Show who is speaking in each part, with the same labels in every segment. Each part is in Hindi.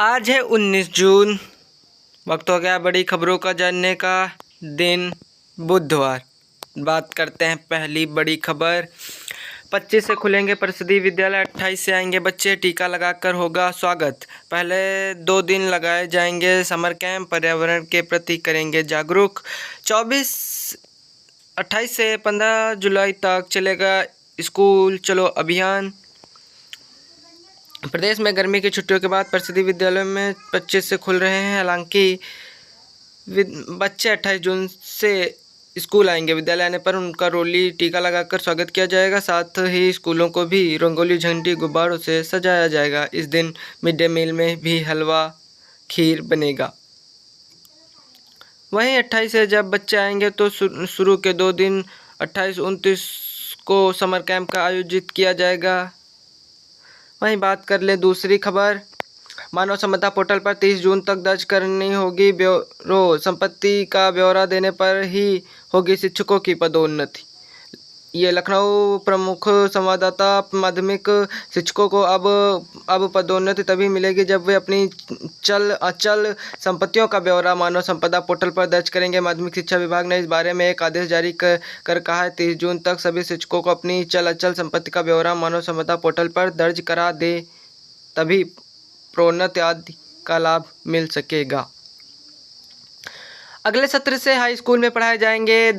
Speaker 1: आज है 19 जून। वक्त हो गया बड़ी खबरों का जानने का। दिन बुधवार। बात करते हैं पहली बड़ी खबर। 25 से खुलेंगे परिषदीय विद्यालय, 28 से आएंगे बच्चे, टीका लगाकर होगा स्वागत। पहले 2 दिन लगाए जाएंगे समर कैंप, पर्यावरण के प्रति करेंगे जागरूक। 28 से 15 जुलाई तक चलेगा स्कूल चलो अभियान। प्रदेश में गर्मी की छुट्टियों के बाद परिषदीय विद्यालयों में 25 से खुल रहे हैं। हालांकि बच्चे 28 जून से स्कूल आएंगे। विद्यालय आने पर उनका रोली टीका लगाकर स्वागत किया जाएगा। साथ ही स्कूलों को भी रंगोली, झंडी, गुब्बारों से सजाया जाएगा। इस दिन मिड डे मील में भी हलवा, खीर बनेगा। वहीं 28 से जब बच्चे आएंगे तो शुरू के 2 दिन 28-29 को समर कैंप का आयोजित किया जाएगा। वहीं बात कर ले दूसरी खबर। मानव संपदा पोर्टल पर 30 जून तक दर्ज करनी होगी ब्यूरो। संपत्ति का ब्यौरा देने पर ही होगी शिक्षकों की पदोन्नति। ये लखनऊ प्रमुख संवाददाता। माध्यमिक शिक्षकों को अब पदोन्नति तभी मिलेगी जब वे अपनी अचल संपत्तियों का ब्यौरा मानव संपदा पोर्टल पर दर्ज करेंगे। माध्यमिक शिक्षा विभाग ने इस बारे में एक आदेश जारी कर कहा है 30 जून तक सभी शिक्षकों को अपनी अचल संपत्ति का ब्यौरा मानव संपदा पोर्टल पर दर्ज करा दे, तभी प्रोन्नति आदि का लाभ मिल सकेगा। अगले सत्र से हाई स्कूल में पढ़ाए जाएंगे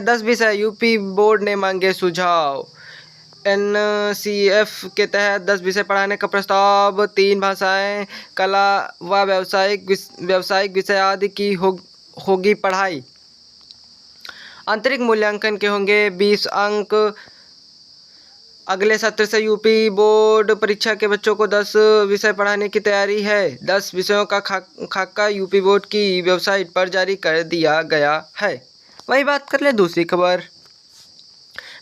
Speaker 1: 10 विषय। यूपी बोर्ड ने मांगे सुझाव। एनसीएफ के तहत 10 विषय पढ़ाने का प्रस्ताव। 3 भाषाएं, कला व व्यावसायिक विषय आदि की होगी पढ़ाई। आंतरिक मूल्यांकन के होंगे 20 अंक। अगले सत्र से यूपी बोर्ड परीक्षा के बच्चों को 10 विषय पढ़ाने की तैयारी है। 10 विषयों का खाका यूपी बोर्ड की वेबसाइट पर जारी कर दिया गया है। वही बात कर ले दूसरी खबर।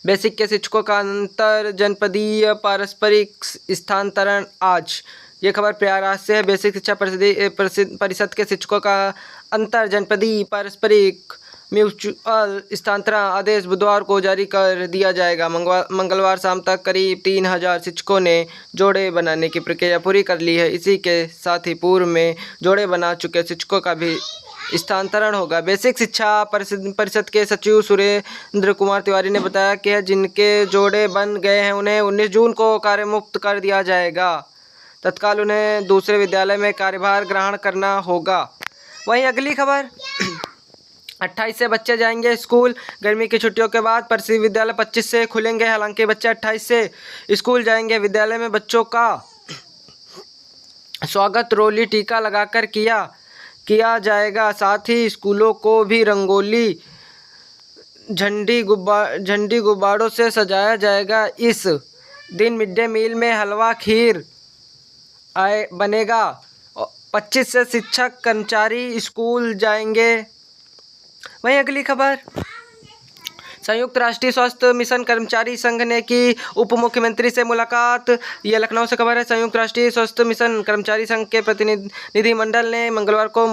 Speaker 1: बेसिक के शिक्षकों का अंतर जनपदीय पारस्परिक स्थानांतरण आज। ये खबर प्रयागराज से है। बेसिक शिक्षा परिषद के शिक्षकों का अंतर जनपदीय पारस्परिक म्यूचुअल स्थानांतरण आदेश बुधवार को जारी कर दिया जाएगा। मंगलवार शाम तक करीब 3000 शिक्षकों ने जोड़े बनाने की प्रक्रिया पूरी कर ली है। इसी के साथ ही पूर्व में जोड़े बना चुके शिक्षकों का भी स्थानांतरण होगा। बेसिक शिक्षा परिषद के सचिव सुरेंद्र कुमार तिवारी ने बताया कि जिनके जोड़े बन गए हैं उन्हें 19 जून को कार्यमुक्त कर दिया जाएगा। तत्काल उन्हें दूसरे विद्यालय में कार्यभार ग्रहण करना होगा। वहीं अगली खबर 28 से बच्चे जाएंगे स्कूल। गर्मी की छुट्टियों के बाद परिषदीय विद्यालय 25 से खुलेंगे। हालांकि बच्चे 28 से स्कूल जाएंगे। विद्यालय में बच्चों का स्वागत रोली टीका लगाकर किया जाएगा। साथ ही स्कूलों को भी रंगोली, झंडी, गुब्बारों से सजाया जाएगा। इस दिन मिड डे मील में हलवा, खीर बनेगा। 25 से शिक्षक कर्मचारी स्कूल जाएंगे। वहीं अगली खबर। संयुक्त राष्ट्रीय स्वास्थ्य मिशन कर्मचारी संघ ने की उप मुख्यमंत्री से मुलाकात। यह लखनऊ से खबर है। संयुक्त राष्ट्रीय स्वास्थ्य मिशन कर्मचारी संघ के प्रतिनिधिमंडल ने मंगलवार को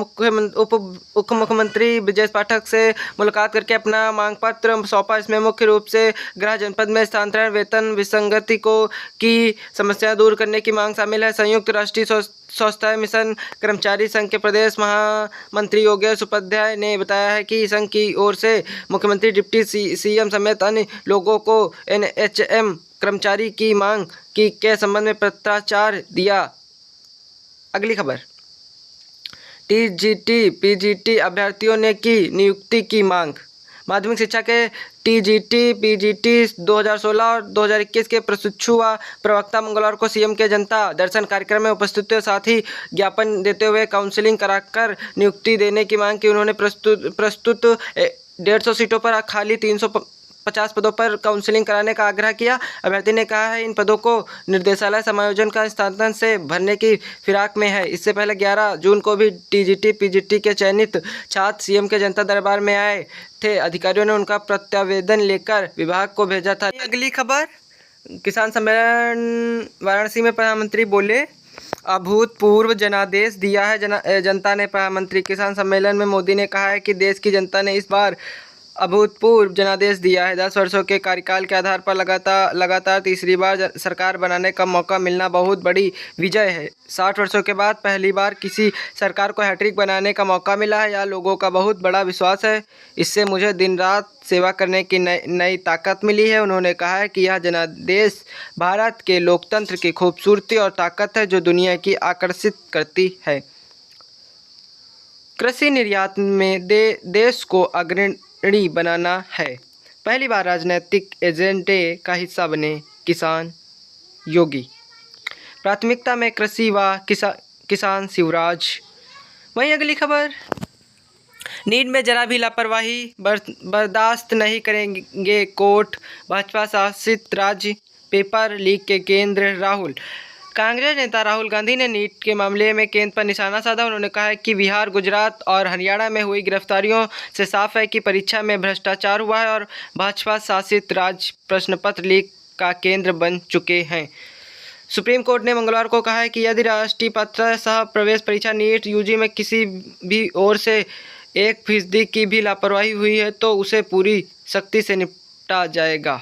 Speaker 1: उप मुख्यमंत्री ब्रजेश पाठक से मुलाकात करके अपना मांग पत्र सौंपा। इसमें मुख्य रूप से गृह जनपद में स्थानांतरण, वेतन विसंगति की समस्या दूर करने की मांग शामिल है। संयुक्त राष्ट्रीय स्वास्थ्य मिशन कर्मचारी संघ के प्रदेश महामंत्री योगेश उपाध्याय ने बताया है कि संघ की ओर से मुख्यमंत्री, डिप्टी सीएम समेत अन्य लोगों को एनएचएम कर्मचारी की मांग के संबंध में पत्राचार दिया। अगली खबर। टीजीटी पीजीटी अभ्यर्थियों ने की नियुक्ति की मांग। माध्यमिक शिक्षा के टीजीटी पीजीटी 2016 और 2021 के प्रशिक्षु व प्रवक्ता मंगलवार को सीएम के जनता दर्शन कार्यक्रम में उपस्थित हुए। साथ ही ज्ञापन देते हुए काउंसलिंग कराकर नियुक्ति देने की मांग की। उन्होंने प्रस्तुत 150 सीटों पर खाली 350 पदों पर काउंसलिंग कराने का आग्रह किया। अभ्यर्थी ने कहा है इन पदों को निर्देशालय समायोजन का स्थानांतरण से भरने की फिराक में है। इससे पहले 11 जून को भी टीजीटी पीजीटी के चयनित छात्र सीएम के जनता दरबार में आए थे। अधिकारियों ने उनका प्रत्यावेदन लेकर विभाग को भेजा था। अगली खबर। किसान सम्मेलन वाराणसी में प्रधानमंत्री बोले, अभूतपूर्व जनादेश दिया है जनता ने। प्रधानमंत्री किसान सम्मेलन में मोदी ने कहा है कि देश की जनता ने इस बार अभूतपूर्व जनादेश दिया है। 10 वर्षों के कार्यकाल के आधार पर लगातार तीसरी बार सरकार बनाने का मौका मिलना बहुत बड़ी विजय है। 60 वर्षों के बाद पहली बार किसी सरकार को हैट्रिक बनाने का मौका मिला है, यह लोगों का बहुत बड़ा विश्वास है। इससे मुझे दिन रात सेवा करने की नई ताकत मिली है। उन्होंने कहा है कि यह जनादेश भारत के लोकतंत्र की खूबसूरती और ताकत है जो दुनिया की आकर्षित करती है। कृषि निर्यात में देश को अग्रणी बनाना है। पहली बार राजनीतिक एजेंडे का हिस्सा बने किसान योगी। प्राथमिकता में कृषि व किसान शिवराज। वहीं अगली खबर, नीट में जरा भी लापरवाही बर्दाश्त नहीं करेंगे कोर्ट। भाजपा शासित राज्य पेपर लीक के केंद्र राहुल। कांग्रेस नेता राहुल गांधी ने नीट के मामले में केंद्र पर निशाना साधा। उन्होंने कहा है कि बिहार, गुजरात और हरियाणा में हुई गिरफ्तारियों से साफ है कि परीक्षा में भ्रष्टाचार हुआ है और भाजपा शासित राज्य प्रश्नपत्र लीक का केंद्र बन चुके हैं। सुप्रीम कोर्ट ने मंगलवार को कहा है कि यदि राष्ट्रीय पात्रता सह प्रवेश परीक्षा नीट यूजी में किसी भी ओर से 1% की भी लापरवाही हुई है तो उसे पूरी सख्ती से निपटा जाएगा।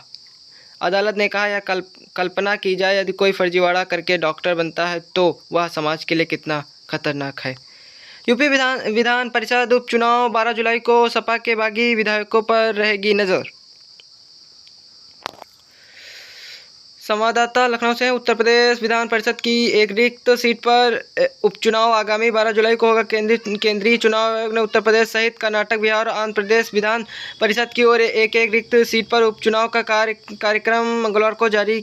Speaker 1: अदालत ने कहा, यह कल्पना की जाए यदि कोई फर्जीवाड़ा करके डॉक्टर बनता है तो वह समाज के लिए कितना खतरनाक है। यूपी विधान परिषद उपचुनाव 12 जुलाई को, सपा के बागी विधायकों पर रहेगी नज़र। संवाददाता लखनऊ से, उत्तर प्रदेश विधान परिषद की एक रिक्त सीट पर उपचुनाव आगामी 12 जुलाई को होगा। केंद्रीय चुनाव आयोग ने उत्तर प्रदेश सहित कर्नाटक, बिहार और आंध्र प्रदेश विधान परिषद की ओर एक रिक्त सीट पर उपचुनाव का कार्यक्रम मंगलवार को जारी।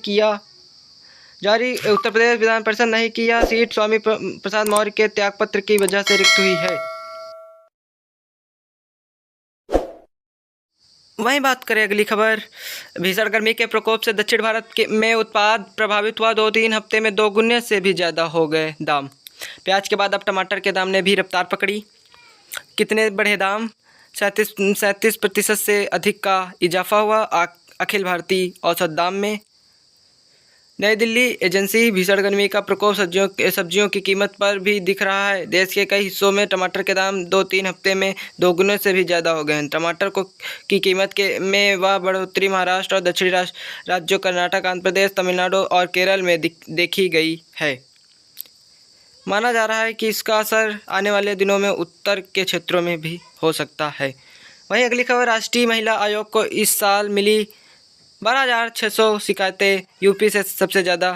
Speaker 1: उत्तर प्रदेश विधान परिषद नहीं की यह सीट स्वामी प्रसाद मौर्य के त्यागपत्र की वजह से रिक्त हुई है। वहीं बात करें अगली खबर, भीषण गर्मी के प्रकोप से दक्षिण भारत में उत्पाद प्रभावित हुआ। 2-3 हफ्ते में 2 गुने से भी ज़्यादा हो गए दाम। प्याज के बाद अब टमाटर के दाम ने भी रफ्तार पकड़ी। कितने बढ़े दाम? 37% से अधिक का इजाफा हुआ अखिल भारतीय औसत दाम में। नई दिल्ली एजेंसी, भीषण गर्मी का प्रकोप सब्जियों की कीमत पर भी दिख रहा है। देश के कई हिस्सों में टमाटर के दाम 2-3 हफ्ते में 2 गुने से भी ज़्यादा हो गए हैं। टमाटर की कीमत में वह बढ़ोतरी महाराष्ट्र और दक्षिणी राज्यों कर्नाटक, आंध्र प्रदेश, तमिलनाडु और केरल में देखी गई है। माना जा रहा है कि इसका असर आने वाले दिनों में उत्तर के क्षेत्रों में भी हो सकता है। वहीं अगली खबर, राष्ट्रीय महिला आयोग को इस साल मिली 12,600 शिकायतें, यूपी से सबसे ज़्यादा।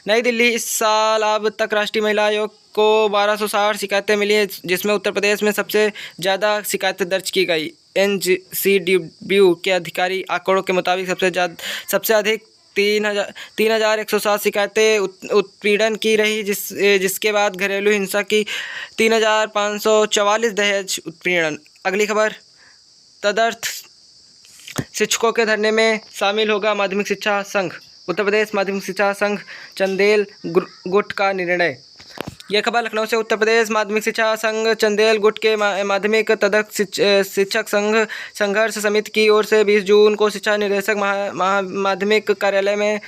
Speaker 1: नई दिल्ली, इस साल अब तक राष्ट्रीय महिला आयोग को 1260 शिकायतें मिली हैं, जिसमें उत्तर प्रदेश में सबसे ज़्यादा शिकायतें दर्ज की गई। NCDW के आधिकारिक आंकड़ों के मुताबिक सबसे अधिक 3,107 शिकायतें उत्पीड़न की रही, जिसके बाद घरेलू हिंसा की 3,544 दहेज उत्पीड़न। अगली खबर, तदर्थ शिक्षकों के धरने में शामिल होगा माध्यमिक शिक्षा संघ। उत्तर प्रदेश माध्यमिक शिक्षा संघ चंदेल गुट का निर्णय। यह खबर लखनऊ से, उत्तर प्रदेश माध्यमिक शिक्षा संघ चंदेल गुट के माध्यमिक तदर्थ शिक्षक संघ संघर्ष समिति की ओर से 20 जून को शिक्षा निदेशक माध्यमिक कार्यालय में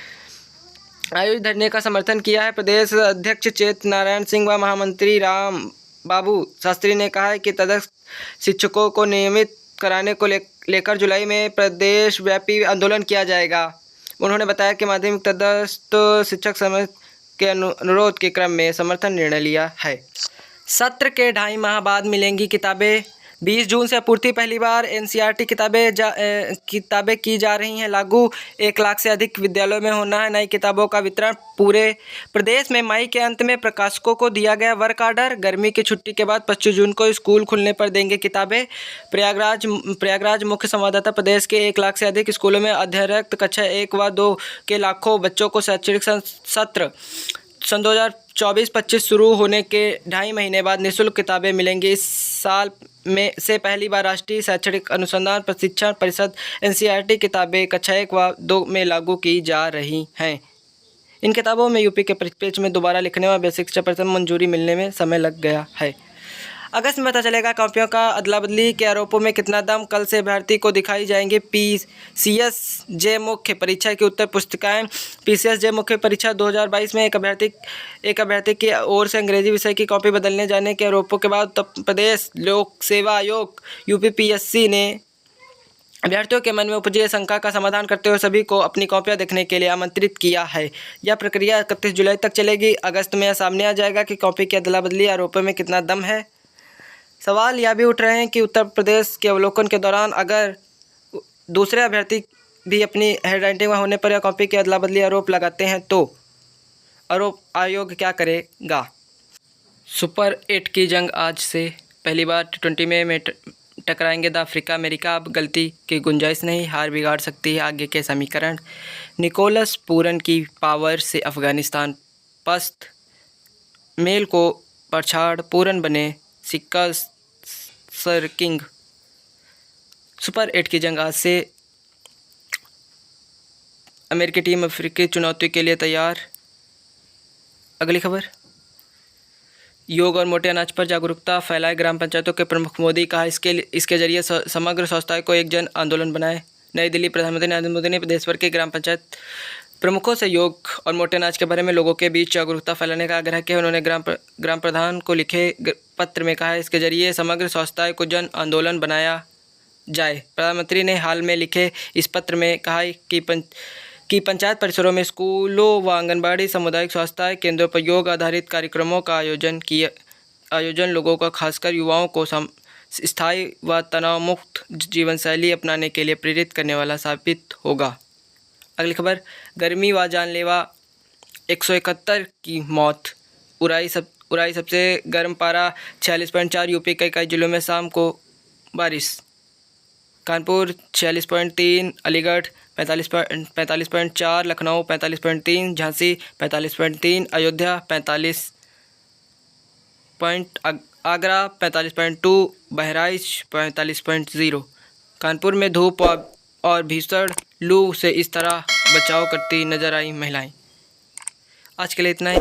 Speaker 1: आयोजित धरने का समर्थन किया है। प्रदेश अध्यक्ष चेत नारायण सिंह व महामंत्री राम बाबू शास्त्री ने कहा है कि तदर्थ शिक्षकों को नियमित कराने को लेकर जुलाई में प्रदेश व्यापी आंदोलन किया जाएगा। उन्होंने बताया कि माध्यमिक तदर्थ शिक्षक समिति के अनुरोध के क्रम में समर्थन निर्णय लिया है। सत्र के 2.5 माह बाद मिलेंगी किताबें। 20 जून से आपूर्ति, पहली बार NCERT किताबें की जा रही हैं लागू। 1 लाख से अधिक विद्यालयों में होना है नई किताबों का वितरण। पूरे प्रदेश में मई के अंत में प्रकाशकों को दिया गया वर्क ऑर्डर। गर्मी की छुट्टी के बाद 25 जून को स्कूल खुलने पर देंगे किताबें। प्रयागराज मुख्य संवाददाता, प्रदेश के 1 लाख से अधिक स्कूलों में अध्ययनरत कक्षा 1 व 2 के लाखों बच्चों को शैक्षणिक सत्र सन 2024-25 शुरू होने के 2.5 महीने बाद निःशुल्क किताबें मिलेंगी। इस साल में से पहली बार राष्ट्रीय शैक्षणिक अनुसंधान प्रशिक्षण परिषद NCERT किताबें कक्षा 1 व 2 में लागू की जा रही हैं। इन किताबों में यूपी के परिप्रेक्ष्य में दोबारा लिखने व बेसिक शिक्षा परिषद मंजूरी मिलने में समय लग गया है। अगस्त में पता चलेगा कॉपियों का अदला बदली के आरोपों में कितना दम। कल से अभ्यर्थी को दिखाई जाएंगे PCS जे मुख्य परीक्षा की उत्तर पुस्तिकाएं। PCS जे मुख्य परीक्षा 2022 में एक अभ्यर्थी की ओर से अंग्रेजी विषय की कॉपी बदलने जाने के आरोपों के बाद उत्तर प्रदेश लोक सेवा आयोग UPPSC ने अभ्यर्थियों के मन में उपजी शंका का समाधान करते हुए सभी को अपनी कॉपियां देखने के लिए आमंत्रित किया है। यह प्रक्रिया 31 जुलाई तक चलेगी। अगस्त में यह सामने आ जाएगा कि कॉपी की अदला बदली आरोपों में कितना दम है। सवाल यह भी उठ रहे हैं कि उत्तर प्रदेश के अवलोकन के दौरान अगर दूसरे अभ्यर्थी भी अपनी हैंडराइटिंग में होने पर या कॉपी की अदला बदली आरोप लगाते हैं तो आरोप आयोग क्या करेगा। सुपर 8 की जंग आज से पहली बार T20 में टकराएंगे द अफ्रीका अमेरिका। अब गलती की गुंजाइश नहीं, हार बिगाड़ सकती है आगे के समीकरण। निकोलस पूरन की पावर से अफगानिस्तान पस्त, मेल को पछाड़ पूरन बने सिक्का सर किंग। सुपर 8 की जंग आज से अमेरिकी टीम अफ्रीकी चुनौती के लिए तैयार। अगली खबर, योग और मोटे अनाज पर जागरूकता फैलाए ग्राम पंचायतों के प्रमुख मोदी। कहा इसके जरिए समग्र स्वास्थ्य को एक जन आंदोलन बनाए। नई दिल्ली, प्रधानमंत्री नरेंद्र मोदी ने देश भर के ग्राम पंचायत प्रमुखों से योग और मोटे अनाज के बारे में लोगों के बीच जागरूकता फैलाने का आग्रह किया। उन्होंने ग्राम प्रधान को लिखे पत्र में कहा इसके जरिए समग्र स्वास्थ्य को जन आंदोलन बनाया जाए। प्रधानमंत्री ने हाल में लिखे इस पत्र में कहा कि पंचायत परिसरों में स्कूलों व आंगनबाड़ी सामुदायिक स्वास्थ्य केंद्रों पर योग आधारित कार्यक्रमों का आयोजन लोगों का खासकर युवाओं को स्थायी व तनाव मुक्त जीवन शैली अपनाने के लिए प्रेरित करने वाला साबित होगा। अगली खबर, गर्मी व जानलेवा 171 की मौत। उराई सबसे गर्म पारा 46.4। यूपी के कई जिलों में शाम को बारिश। कानपुर 46.3, अलीगढ़ 45.4, लखनऊ 45.3, झांसी 45.3, अयोध्या 45, आगरा 45.2, बहराइच 45.0। कानपुर में धूप और भीषण लू से इस तरह बचाव करती नजर आई महिलाएं। आज के लिए इतना ही।